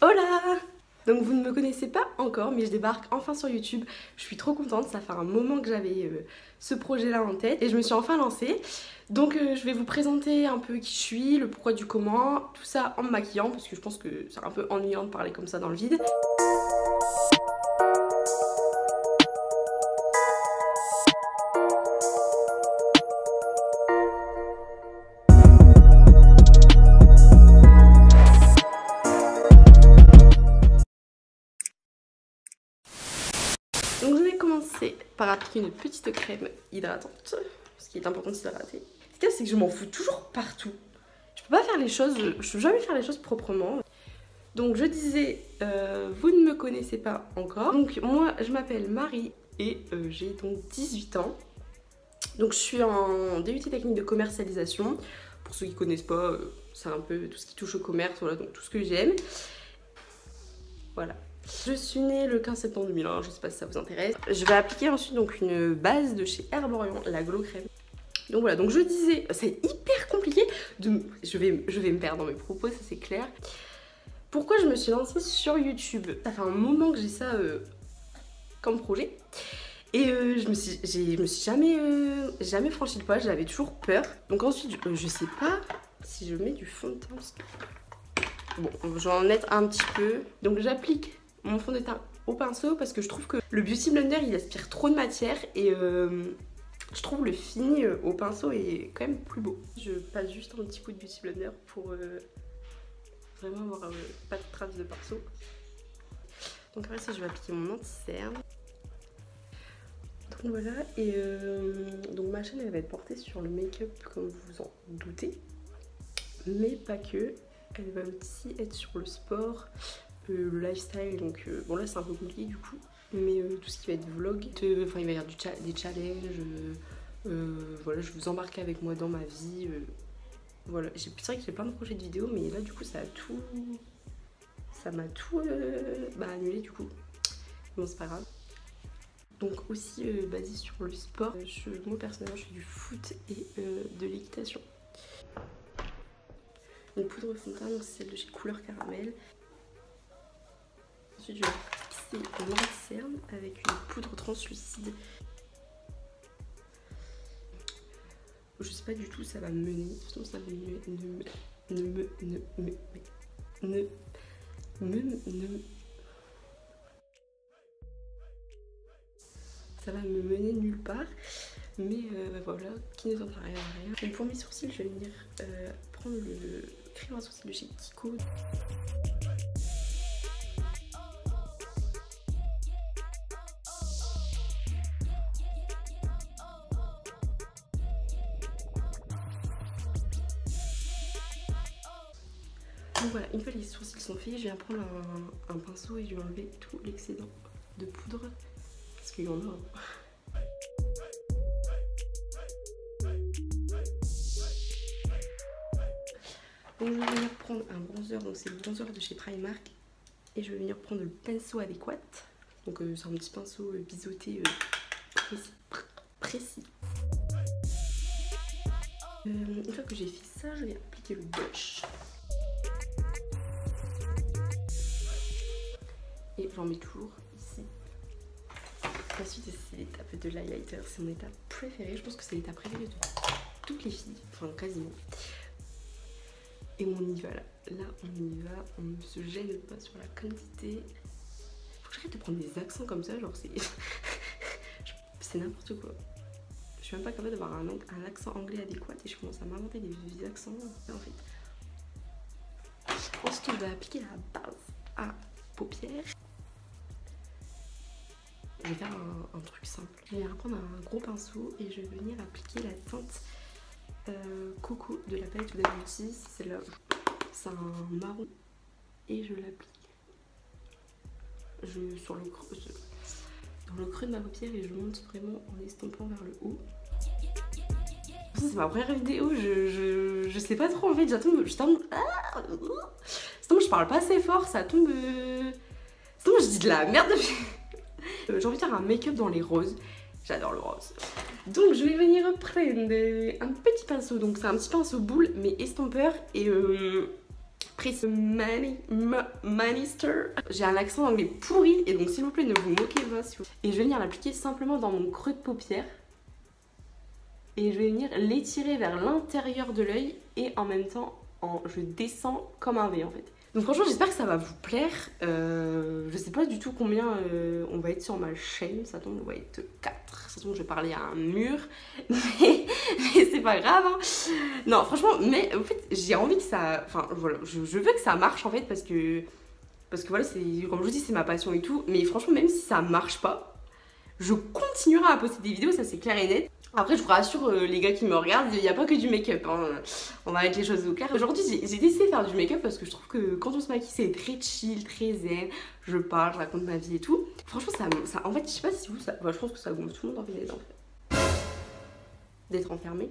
Hola! Donc vous ne me connaissez pas encore, mais je débarque enfin sur YouTube. Je suis trop contente, ça fait un moment que j'avais ce projet-là en tête et je me suis enfin lancée. Donc je vais vous présenter un peu qui je suis, le pourquoi du comment, tout ça en me maquillant parce que je pense que c'est un peu ennuyant de parler comme ça dans le vide. Donc je vais commencer par appliquer une petite crème hydratante. Ce qui est important de s'hydrater. Ce qu'il y a, c'est que je m'en fous toujours partout. Je peux pas faire les choses, je peux jamais faire les choses proprement. Donc je disais, vous ne me connaissez pas encore. Donc moi je m'appelle Marie et j'ai donc 18 ans. Donc je suis en DUT technique de commercialisation. Pour ceux qui connaissent pas, c'est un peu tout ce qui touche au commerce, voilà, donc tout ce que j'aime. Voilà. Je suis née le 15 septembre 2001, je sais pas si ça vous intéresse. Je vais appliquer ensuite donc une base de chez Herborian, la Glow Crème. Donc voilà, donc je disais, c'est hyper compliqué, je vais me perdre dans mes propos, ça c'est clair. Pourquoi je me suis lancée sur YouTube? Ça fait un moment que j'ai ça comme projet. Et je me suis jamais franchi le pas, j'avais toujours peur. Donc ensuite, je sais pas si je mets du fond de teint. Bon, je vais en mettre un petit peu. Donc j'applique mon fond de teint au pinceau parce que je trouve que le Beauty Blender il aspire trop de matière et je trouve le fini au pinceau est quand même plus beau. Je passe juste un petit coup de Beauty Blender pour vraiment avoir pas de traces de pinceau. Donc après ça je vais appliquer mon anti-cerne. Donc voilà, et donc ma chaîne elle va être portée sur le make-up comme vous vous en doutez, mais pas que. Elle va aussi être sur le sport, le lifestyle, donc bon là c'est un peu compliqué du coup, mais tout ce qui va être vlog, enfin il va y avoir des challenges, voilà, je vous embarque avec moi dans ma vie, voilà, c'est vrai que j'ai plein de projets de vidéos, mais là du coup ça m'a tout annulé du coup, bon c'est pas grave. Donc aussi basé sur le sport, moi personnellement je fais du foot et de l'équitation. Une poudre fond de teint, c'est celle de chez Couleur Caramel. Ensuite je vais fixer mon anti-cerne avec une poudre translucide. Je sais pas du tout ça va me mener, sinon ça va ça va me mener nulle part, mais voilà, qui ne tente rien à rien. Et pour mes sourcils, je vais venir prendre le crayon à sourcils de chez Kiko. Donc voilà, une fois les sourcils sont faits, je viens prendre un pinceau et je vais enlever tout l'excédent de poudre. Parce qu'il y en a. Donc je vais venir prendre un bronzer, donc c'est le bronzer de chez Primark. Et je vais venir prendre le pinceau adéquat. Donc c'est un petit pinceau biseauté précis. Une fois que j'ai fait ça, je vais appliquer le blush. Et j'en mets toujours ici. Ensuite c'est l'étape de l'highlighter, c'est mon étape préférée, je pense que c'est l'étape préférée de toutes les filles, enfin quasiment. Et on y va là, on y va, on ne se gêne pas sur la quantité. Faut que j'arrête de prendre des accents comme ça, genre c'est c'est n'importe quoi. Je suis même pas capable d'avoir un accent anglais adéquat et je commence à m'inventer des accents en fait. Ensuite je vais appliquer la base à paupières. Je vais faire un truc simple. Je vais reprendre un gros pinceau et je vais venir appliquer la teinte Coco de la palette Huda Beauty. Celle-là, c'est un marron. Et je l'applique dans le creux de ma paupière et je monte vraiment en estompant vers le haut. C'est ma première vidéo, je sais pas trop en fait, sinon je parle pas assez fort, ça tombe... Sinon je dis de la merde. J'ai envie de faire un make-up dans les roses. J'adore le rose. Donc je vais venir prendre un petit pinceau. Donc c'est un petit pinceau boule mais estompeur. Et Manister. J'ai un accent anglais pourri et donc s'il vous plaît ne vous moquez pas. Et je vais venir l'appliquer simplement dans mon creux de paupière. Et je vais venir l'étirer vers l'intérieur de l'œil et en même temps je descends comme un V en fait. Donc franchement j'espère que ça va vous plaire. Je sais pas du tout combien on va être sur ma chaîne. Ça tombe on va être 4. Ça tombe je vais parler à un mur. Mais c'est pas grave hein. Non franchement mais en fait j'ai envie que ça... Enfin voilà je veux que ça marche en fait parce que voilà comme je vous dis c'est ma passion et tout. Mais franchement même si ça marche pas, je continuerai à poster des vidéos, ça c'est clair et net. Après je vous rassure les gars qui me regardent, il n'y a pas que du make-up hein. On va mettre les choses au clair. Aujourd'hui j'ai décidé de faire du make-up parce que je trouve que quand on se maquille c'est très chill, très zen. Je parle, je raconte ma vie et tout. Franchement ça en fait je sais pas si vous ça... Bah, je pense que ça gonfle tout le monde en fait d'être enfermé.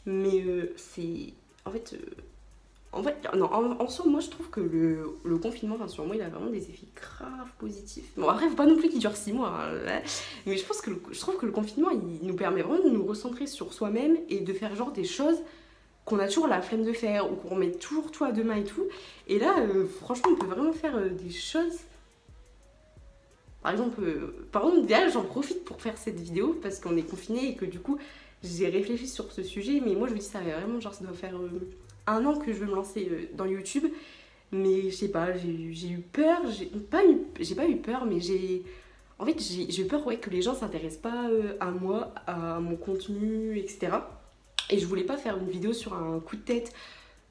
Mais c'est... En fait, non, en soi, moi je trouve que le confinement, enfin sur moi, il a vraiment des effets grave positifs. Bon, après, faut pas non plus qu'il dure 6 mois, hein, mais je trouve que le confinement, il nous permet vraiment de nous recentrer sur soi-même et de faire genre des choses qu'on a toujours la flemme de faire ou qu'on remet toujours tout à demain et tout. Et là, franchement, on peut vraiment faire des choses. Par exemple, déjà, j'en profite pour faire cette vidéo parce qu'on est confiné et que du coup, j'ai réfléchi sur ce sujet. Mais moi, je me dis, ça va vraiment, genre, ça doit faire... 1 an que je vais me lancer dans YouTube, mais je sais pas, j'ai eu peur, j'ai pas eu peur, mais j'ai eu peur ouais, que les gens s'intéressent pas à moi, à mon contenu, etc. Et je voulais pas faire une vidéo sur un coup de tête.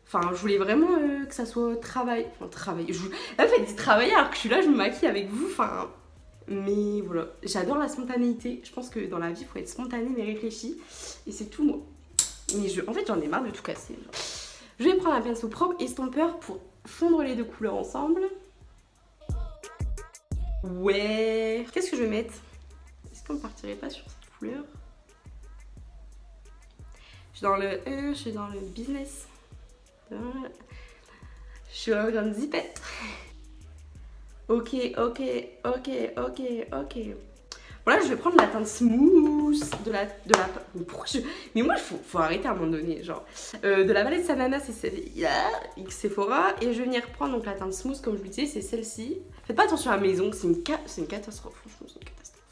Enfin, je voulais vraiment que ça soit travailler. En fait, travailler alors que je suis là, je me maquille avec vous. Enfin, mais voilà, j'adore la spontanéité. Je pense que dans la vie, il faut être spontané mais réfléchi. Et c'est tout moi. Mais en fait, j'en ai marre de tout casser. Genre. Je vais prendre un pinceau propre estompeur pour fondre les deux couleurs ensemble. Ouais. Qu'est-ce que je vais mettre? Est-ce qu'on ne partirait pas sur cette couleur? Je suis dans le business. Je suis en grande zipette. Ok. Voilà, je vais prendre la teinte smooth de la... Mais moi, faut arrêter à un moment donné, genre. De la palette Sanana, c'est X Sephora. Et je vais venir prendre donc la teinte smooth, comme je vous disais, c'est celle-ci. Faites pas attention à mes ongles, c'est une catastrophe, franchement, c'est une catastrophe.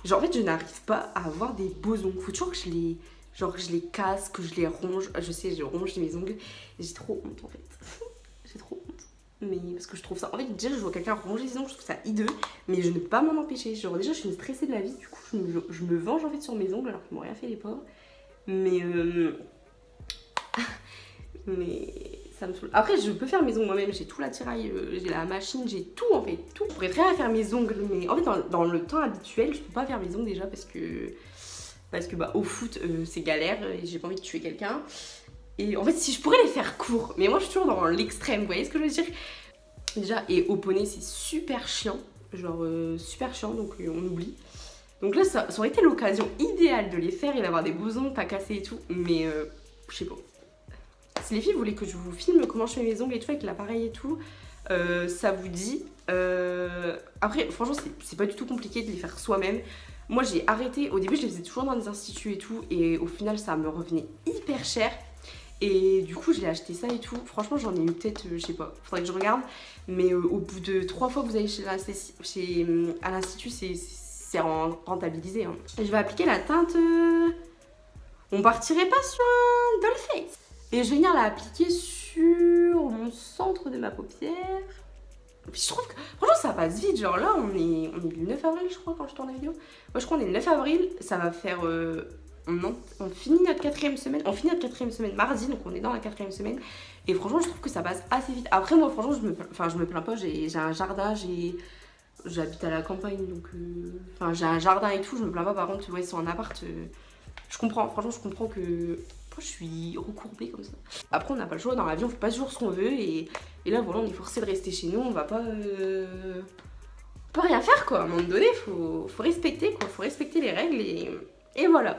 Genre, en fait, je n'arrive pas à avoir des beaux ongles. Faut toujours que je les casse, que je les ronge. Je sais, je ronge mes ongles. J'ai trop honte, en fait. J'ai trop honte. Mais parce que je trouve ça... En fait, déjà, je vois quelqu'un ronger les ongles, je trouve ça hideux. Mais je ne peux pas m'en empêcher. Genre, déjà, je suis une stressée de la vie. Du coup, je me venge en fait sur mes ongles alors qu'ils m'ont rien fait, les pauvres. Mais... mais... ça me saoule. Après, je peux faire mes ongles moi-même. J'ai tout l'attirail, j'ai la machine, j'ai tout en fait. Tout. Je pourrais très bien faire mes ongles. Mais en fait, dans le temps habituel, je peux pas faire mes ongles déjà parce que bah, au foot, c'est galère. Et j'ai pas envie de tuer quelqu'un. Et en fait, si je pourrais les faire courts, mais moi je suis toujours dans l'extrême, vous voyez ce que je veux dire? Déjà, et au poney, c'est super chiant, genre super chiant, donc on oublie. Donc là, ça aurait été l'occasion idéale de les faire et d'avoir des beaux ongles, pas cassés et tout, mais je sais pas. Si les filles voulaient que je vous filme comment je fais mes ongles et tout, avec l'appareil et tout, ça vous dit. Après, franchement, c'est pas du tout compliqué de les faire soi-même. Moi, j'ai arrêté, au début, je les faisais toujours dans des instituts et tout, et au final, ça me revenait hyper cher. Et du coup j'ai acheté ça et tout. Franchement j'en ai eu peut-être, je sais pas, faudrait que je regarde. Mais au bout de 3 fois que vous allez à l'institut c'est rentabilisé hein. Et je vais appliquer la teinte... On partirait pas sur un doll face. Et je vais venir la appliquer sur mon centre de ma paupière. Et puis je trouve que franchement ça passe vite. Genre là on est le 9 avril je crois quand je tourne la vidéo. Moi je crois qu'on est le 9 avril. Ça va faire... On finit notre 4e semaine, mardi, donc on est dans la 4e semaine. Et franchement, je trouve que ça passe assez vite. Après, moi, franchement, je me plains pas. J'ai un jardin, j'habite à la campagne, donc... Enfin, j'ai un jardin et tout, je me plains pas. Par contre, ouais, c'est en appart, je comprends. Franchement, je comprends que... Moi, je suis recourbée comme ça. Après, on n'a pas le choix. Dans la vie, on fait pas toujours ce qu'on veut. Et là, voilà, on est forcé de rester chez nous. On va pas... On peut rien faire, quoi. À un moment donné, faut respecter, quoi. Faut respecter les règles et voilà.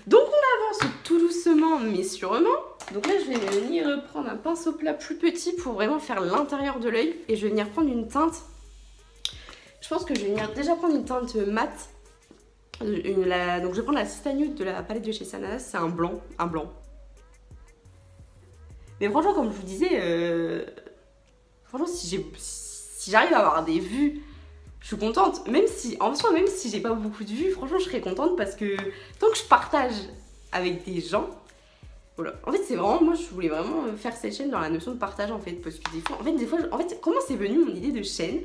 Donc on avance tout doucement mais sûrement. Donc là je vais venir prendre un pinceau plat plus petit pour vraiment faire l'intérieur de l'œil. Et je vais venir prendre une teinte. Je pense que je vais venir déjà prendre une teinte mate. Donc je vais prendre la Cistagnude de la palette de chez Sanana. C'est un blanc. Mais franchement, comme je vous disais, franchement, si j'arrive à avoir des vues, je suis contente. Même si, en soi, même si j'ai pas beaucoup de vues, franchement, je serais contente parce que tant que je partage avec des gens, voilà. En fait, c'est vraiment, moi, je voulais vraiment faire cette chaîne dans la notion de partage, en fait, parce que des fois, comment c'est venu mon idée de chaîne?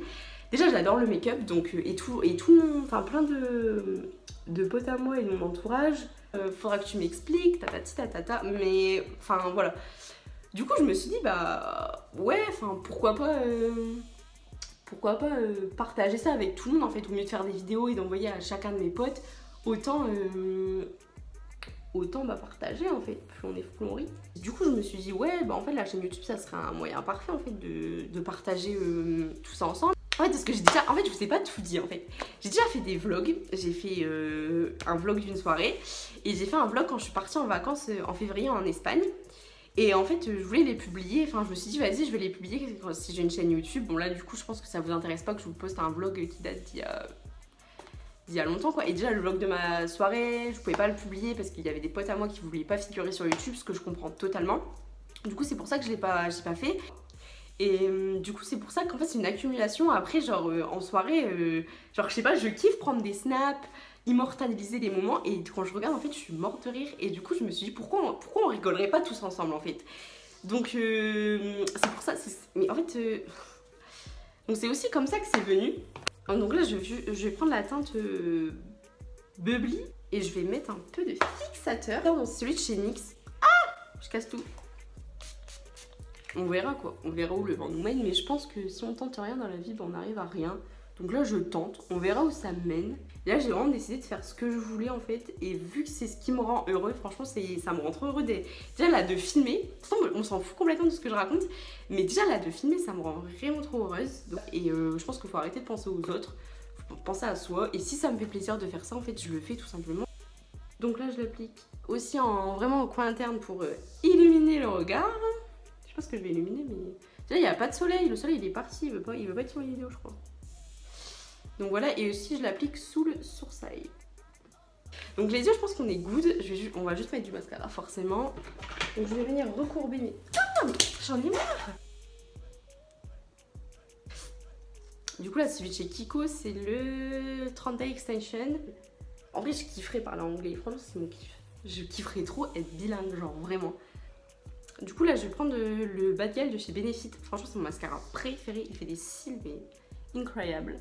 Déjà, j'adore le make-up, donc, et tout enfin, plein de potes à moi et de mon entourage. Faudra que tu m'expliques, tatata, mais, enfin, voilà. Du coup, je me suis dit, bah, ouais, enfin, pourquoi pas partager ça avec tout le monde, en fait, au mieux de faire des vidéos et d'envoyer à chacun de mes potes, autant bah, partager, en fait, plus on est fou, on rit. Du coup, je me suis dit, ouais, bah, en fait, la chaîne YouTube, ça serait un moyen parfait, en fait, de partager tout ça ensemble. En fait, parce que je vous ai pas tout dit, en fait. J'ai déjà fait des vlogs. J'ai fait un vlog d'une soirée. Et j'ai fait un vlog quand je suis partie en vacances en février en Espagne. Et en fait, je voulais les publier. Enfin, je me suis dit, vas-y, je vais les publier si j'ai une chaîne YouTube. Bon, là, du coup, je pense que ça vous intéresse pas que je vous poste un vlog qui date d'il y a longtemps, quoi. Et déjà, le vlog de ma soirée, je pouvais pas le publier parce qu'il y avait des potes à moi qui voulaient pas figurer sur YouTube, ce que je comprends totalement. Du coup, c'est pour ça que j'ai pas fait. Et du coup, c'est pour ça qu'en fait, c'est une accumulation. Après, genre, en soirée, genre, je sais pas, je kiffe prendre des snaps, immortaliser les moments. Et quand je regarde, en fait, je suis morte de rire. Et du coup, je me suis dit, pourquoi on rigolerait pas tous ensemble, en fait? Donc, c'est pour ça. Mais en fait, donc c'est aussi comme ça que c'est venu. Donc là, je vais prendre la teinte Bubbly. Et je vais mettre un peu de fixateur. Dans celui de chez NYX. Ah! Je casse tout. On verra quoi, on verra où le vent nous mène, mais je pense que si on tente rien dans la vie, ben on n'arrive à rien. Donc là je tente, on verra où ça mène. Et là j'ai vraiment décidé de faire ce que je voulais en fait, et vu que c'est ce qui me rend heureux, franchement ça me rend trop heureux. Déjà là de filmer, on s'en fout complètement de ce que je raconte, mais déjà là de filmer ça me rend vraiment trop heureuse. Et je pense qu'il faut arrêter de penser aux autres, faut penser à soi, et si ça me fait plaisir de faire ça en fait je le fais tout simplement. Donc là je l'applique aussi vraiment au coin interne pour illuminer le regard. Je sais pas ce que je vais illuminer, mais déjà il n'y a pas de soleil, le soleil il est parti, il veut pas être sur les vidéos je crois. Donc voilà, et aussi je l'applique sous le sourcil. Donc les yeux je pense qu'on est good, on va juste mettre du mascara forcément. Donc je vais venir recourber mes... Ah, j'en ai marre. Du coup là celui de chez Kiko c'est le 30 Day Extension. En vrai je kifferais parler anglais, franchement c'est mon kiff. Je kifferais trop être bilingue, genre vraiment. Du coup là je vais prendre le Bad Gal de chez Benefit. Franchement c'est mon mascara préféré, il fait des cils mais incroyables.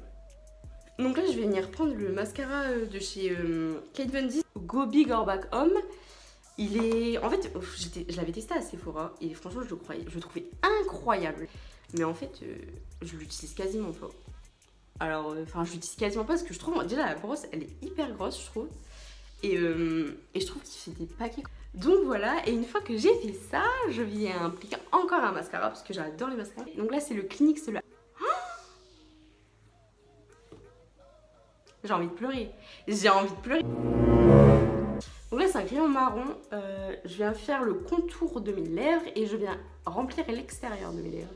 Donc là je vais venir prendre le mascara de chez Kate Von D, Go Big or Back Home. Il est... En fait je l'avais testé à Sephora et franchement je le trouvais incroyable. Mais en fait je l'utilise quasiment pas. Alors enfin je l'utilise quasiment pas parce que je trouve déjà la brosse elle est hyper grosse je trouve. Et je trouve qu'il fait des paquets. Donc voilà, et une fois que j'ai fait ça, je viens appliquer encore un mascara parce que j'adore les mascaras. Donc là c'est le Clinique Solar. J'ai envie de pleurer. J'ai envie de pleurer. Donc là c'est un crayon marron. Je viens faire le contour de mes lèvres et je viens remplir l'extérieur de mes lèvres.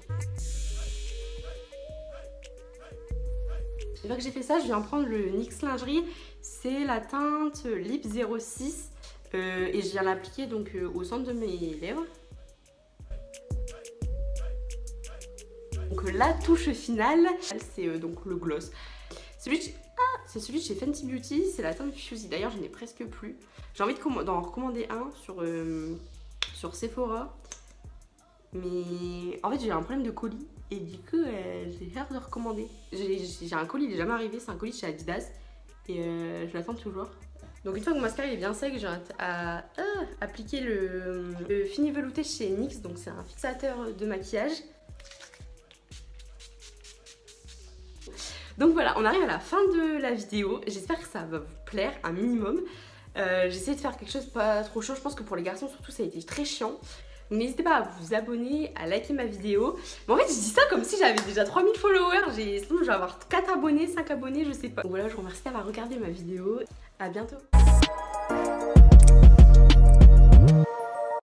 Une fois que j'ai fait ça, je viens prendre le NYX Lingerie. C'est la teinte Lip 06. Et je viens l'appliquer donc au centre de mes lèvres. Donc la touche finale, c'est donc le gloss. C'est celui de chez Fenty Beauty, c'est la teinte Fusey. D'ailleurs, j'en ai presque plus. J'ai envie d'en recommander un sur Sephora. Mais en fait, j'ai un problème de colis. Et du coup, j'ai hâte de recommander. J'ai un colis, il est jamais arrivé. C'est un colis chez Adidas. Et je l'attends toujours. Donc une fois que mon mascara est bien sec, j'ai à appliquer le Fini Velouté chez NYX. Donc c'est un fixateur de maquillage. Donc voilà, on arrive à la fin de la vidéo. J'espère que ça va vous plaire un minimum. J'essaie de faire quelque chose pas trop chaud. Je pense que pour les garçons surtout ça a été très chiant. Donc n'hésitez pas à vous abonner, à liker ma vidéo. Mais en fait je dis ça comme si j'avais déjà 3000 followers. Sinon je vais avoir 4 abonnés, 5 abonnés, je sais pas. Donc voilà, je vous remercie d'avoir regardé ma vidéo. À bientôt.